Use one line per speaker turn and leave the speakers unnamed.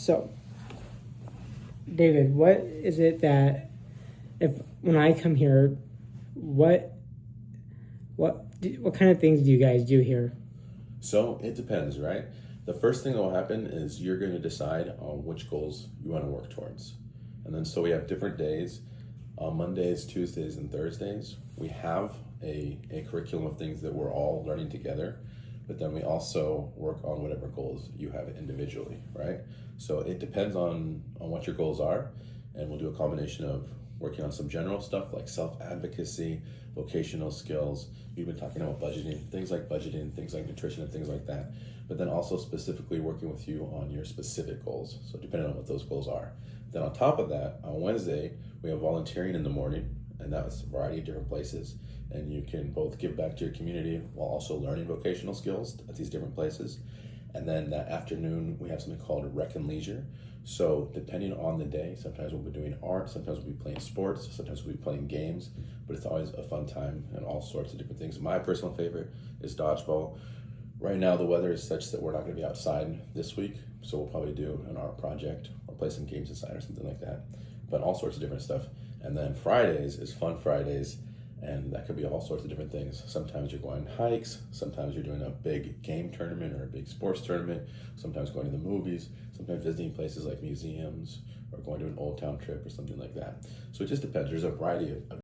So, David, what is it that when I come here, what kind of things do you guys do here?
So it depends, right? The first thing that will happen is you're going to decide on which goals you want to work towards. And then so we have different days. On Mondays, Tuesdays, and Thursdays, we have a curriculum of things that we're all learning together. But then we also work on whatever goals you have individually, right? So it depends on what your goals are. And we'll do a combination of working on some general stuff like self-advocacy, vocational skills. We've been talking about budgeting, things like nutrition and things like that. But then also specifically working with you on your specific goals. So depending on what those goals are. Then on top of that, on Wednesday, we have volunteering in the morning, and that's a variety of different places. And you can both give back to your community while also learning vocational skills at these different places. And then that afternoon, we have something called Rec and Leisure. So depending on the day, sometimes we'll be doing art, sometimes we'll be playing sports, sometimes we'll be playing games, but it's always a fun time and all sorts of different things. My personal favorite is dodgeball. Right now, the weather is such that we're not going to be outside this week, so we'll probably do an art project or play some games inside or something like that, but all sorts of different stuff. And then Fridays is Fun Fridays, and that could be all sorts of different things. Sometimes you're going hikes, sometimes you're doing a big game tournament or a big sports tournament, sometimes going to the movies, sometimes visiting places like museums or going to an old town trip or something like that. So it just depends. There's a variety of